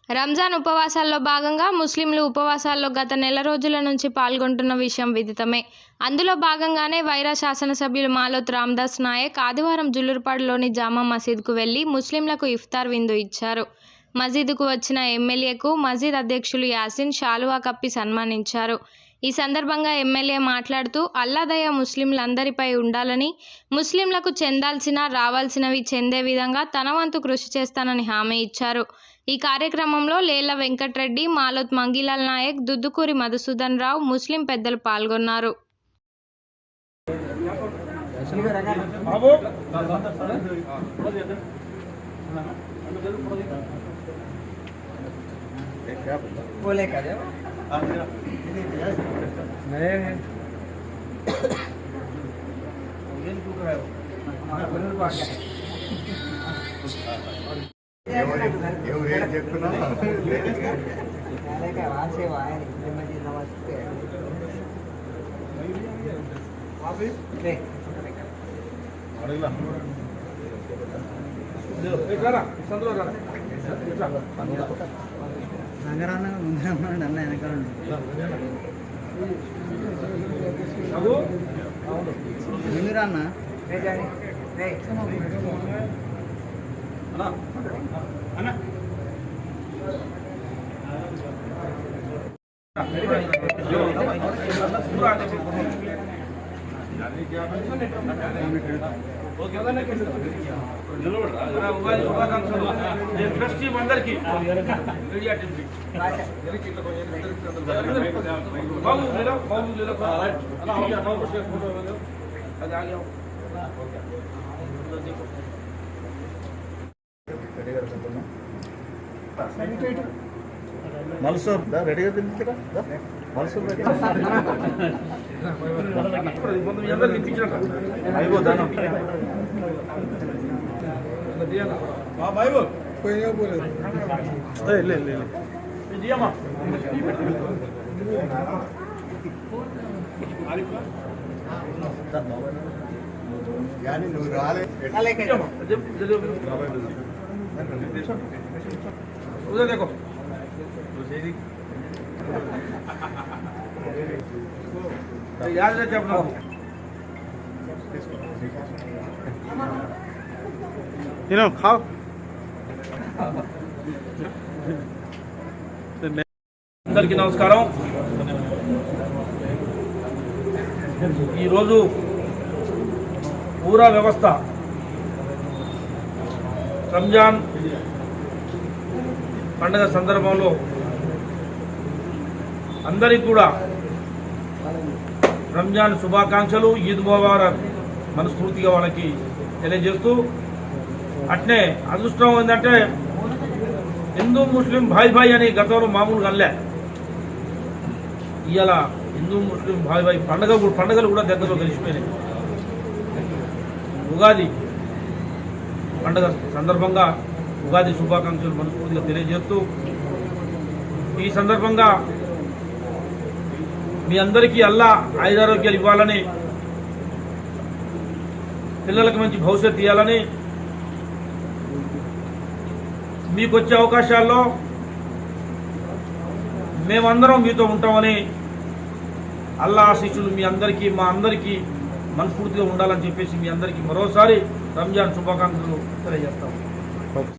రంజాన్ ఉపవాసాల్లో భాగంగా ముస్లింలు ఉపవాసాల్లో గత నెల రోజుల నుంచి పాల్గొంటున్న విషయం విదితమే. అందులో భాగంగానే వైరా శాసనసభ్యులు మాలోత్ రామ్దాస్ నాయక్ ఆదివారం జుల్లూరుపాడులోని జామా మసీద్కు వెళ్లి ముస్లింలకు ఇఫ్తార్ విందు ఇచ్చారు. మసీదుకు వచ్చిన ఎమ్మెల్యేకు మసీద్ అధ్యక్షులు యాసిన్ శాలువా కప్పి సన్మానించారు. ఈ సందర్భంగా ఎమ్మెల్యే మాట్లాడుతూ అల్లా దయ ముస్లింలందరిపై ఉండాలని, ముస్లింలకు చెందాల్సిన రావాల్సినవి చెందే విధంగా తన వంతు కృషి చేస్తానని హామీ ఇచ్చారు. ఈ కార్యక్రమంలో లేళ్ల వెంకట్రెడ్డి, మాలోత్ మంగిలాల్ నాయక్, దుద్దుకూరి మధుసూదన్ రావు, ముస్లిం పెద్దలు పాల్గొన్నారు. మల్సూర్ రెడీగా తినిపించరా మల్సూర్ నువ్వు రాలే देखो याद रहते अपना खाओ అందరికీ నమస్కారం. ఈరోజు పూరా వ్యవస్థ రంజాన్ పండుగ సందర్భంలో అందరికీ కూడా రంజాన్ శుభాకాంక్షలు, ఈద్ ముబారక్ మనస్ఫూర్తిగా వాళ్ళకి తెలియజేస్తూ, అట్నే అదృష్టం ఏంటంటే హిందూ ముస్లిం భాయ్ అని గతంలో మామూలుగా అనలే. ఇవాళ హిందూ ముస్లిం భాయ్ పండుగలు కూడా దగ్గరలో కలిసిపోయినాయి. ఉగాది పండుగ సందర్భంగా ఉగాది శుభాకాంక్షలు మనస్ఫూర్తిగా తెలియజేస్తూ, ఈ సందర్భంగా మీ అందరికీ అల్లా ఆయురారోగ్యాలు ఇవ్వాలని, పిల్లలకు మంచి భవిష్యత్తు ఇవ్వాలని, మీకు వచ్చే అవకాశాల్లో మేమందరం మీతో ఉంటామని, అల్లా ఆశీస్సులు మీ అందరికీ మా అందరికీ మనస్ఫూర్తిగా ఉండాలని చెప్పేసి మీ అందరికీ మరోసారి రంజాన్ శుభాకాంక్షలు తెలియజేస్తాం.